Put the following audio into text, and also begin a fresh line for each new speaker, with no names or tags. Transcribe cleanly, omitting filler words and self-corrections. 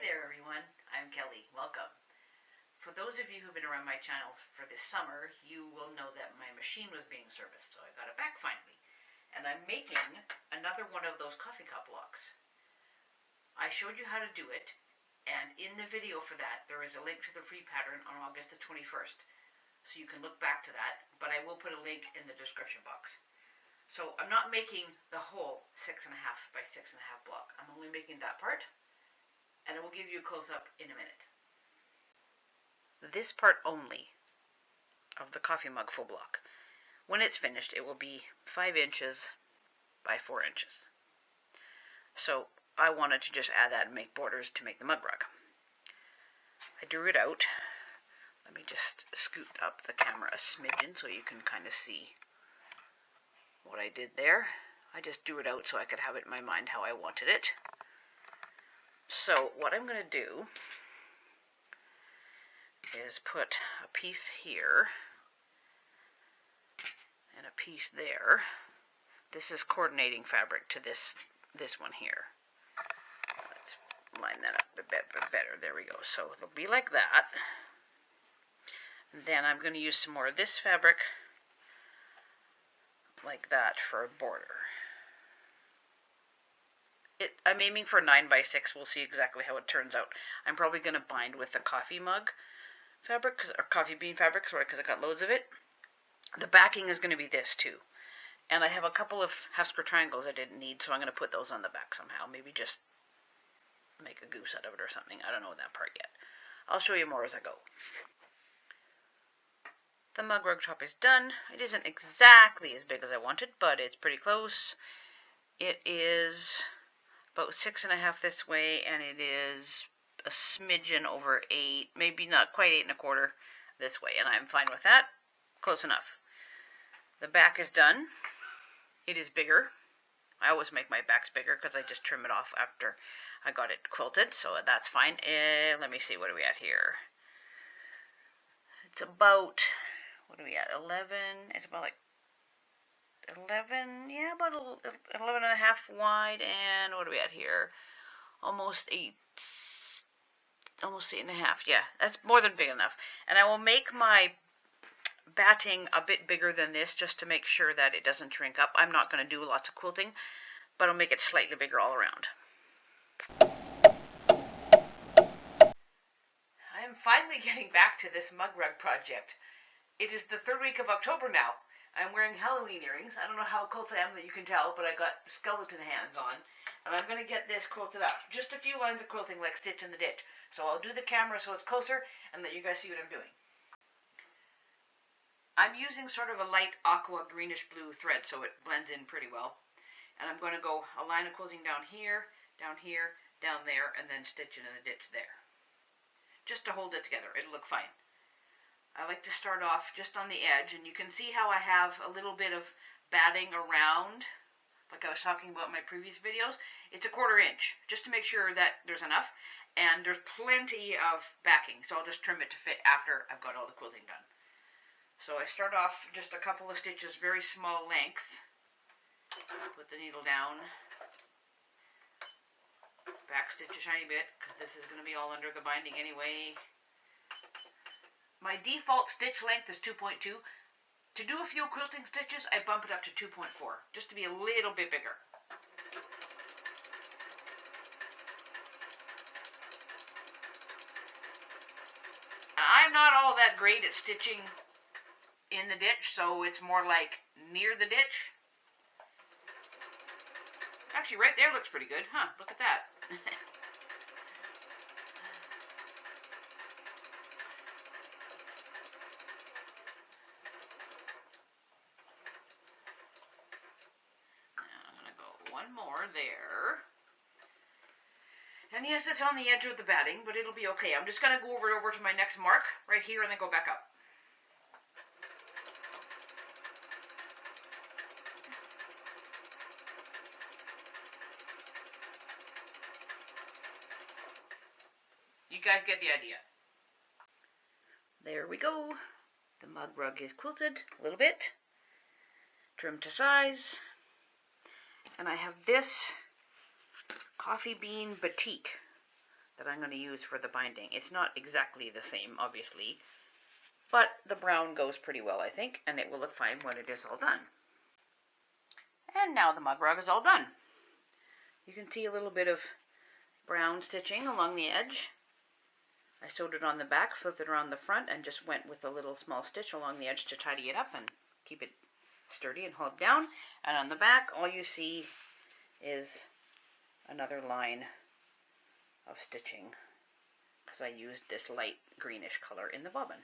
there everyone, I'm Kelly. Welcome. For those of you who've been around my channel for this summer, you will know that my machine was being serviced, so I got it back finally. And I'm making another one of those coffee cup blocks. I showed you how to do it, and in the video for that, there is a link to the free pattern on August the 21st. So you can look back to that, but I will put a link in the description box. So I'm not making the whole 6.5 by 6.5 block. I'm only making that part. And I will give you a close-up in a minute. This part only of the coffee mug full block. When it's finished, it will be 5 inches by 4 inches. So I wanted to just add that and make borders to make the mug rug. I drew it out. Let me just scoot up the camera a smidgen so you can kind of see what I did there. I just drew it out so I could have it in my mind how I wanted it. So what I'm going to do is put a piece here and a piece there. This is coordinating fabric to this one here. Let's line that up a bit better. There we go. So it'll be like that. And then I'm going to use some more of this fabric like that for a border. I'm aiming for 9 by 6. We'll see exactly how it turns out. I'm probably going to bind with the coffee mug fabric, or coffee bean fabric, sorry, because I got loads of it. The backing is going to be this too. And I have a couple of half square triangles I didn't need, so I'm going to put those on the back somehow. Maybe just make a goose out of it or something. I don't know that part yet. I'll show you more as I go. The mug rug top is done. It isn't exactly as big as I wanted, but it's pretty close. It is about 6.5 this way, and it is a smidgen over 8, maybe not quite 8.25 this way, and I'm fine with that. Close enough. The back is done. It is bigger. I always make my backs bigger because I just trim it off after I got it quilted, so that's fine. Let me see, what are we at here? It's about, what are we at, 11? It's about like 11, yeah, about 11.5 wide, and what are we at here? Almost 8, almost 8.5, yeah, that's more than big enough. And I will make my batting a bit bigger than this just to make sure that it doesn't shrink up. I'm not going to do lots of quilting, but I'll make it slightly bigger all around. I am finally getting back to this mug rug project. It is the 3rd week of October now. I'm wearing Halloween earrings. I don't know how close I am that you can tell, but I got skeleton hands on. And I'm going to get this quilted up. Just a few lines of quilting like Stitch in the Ditch. So I'll do the camera so it's closer and let you guys see what I'm doing. I'm using sort of a light aqua greenish blue thread so it blends in pretty well. And I'm going to go a line of quilting down here, down there, and then stitch in the ditch there. Just to hold it together. It'll look fine. I like to start off just on the edge, and you can see how I have a little bit of batting around, like I was talking about in my previous videos. It's a 1/4 inch, just to make sure that there's enough, and there's plenty of backing, so I'll just trim it to fit after I've got all the quilting done. So I start off just a couple of stitches, very small length, put the needle down, back stitch a tiny bit, because this is going to be all under the binding anyway. My default stitch length is 2.2. To do a few quilting stitches, I bump it up to 2.4, just to be a little bit bigger. I'm not all that great at stitching in the ditch, so it's more like near the ditch. Actually, right there looks pretty good, huh? Look at that. One more there. And yes, it's on the edge of the batting, but it'll be okay. I'm just going to go over to my next mark right here and then go back up. You guys get the idea. There we go. The mug rug is quilted a little bit. Trimmed to size. And I have this coffee bean batik that I'm going to use for the binding. It's not exactly the same, obviously, but the brown goes pretty well, I think, and it will look fine when it is all done. And now the mug rug is all done. You can see a little bit of brown stitching along the edge. I sewed it on the back, flipped it around the front, and just went with a little small stitch along the edge to tidy it up and keep it sturdy and hold down. And on the back, all you see is another line of stitching because I used this light greenish color in the bobbin.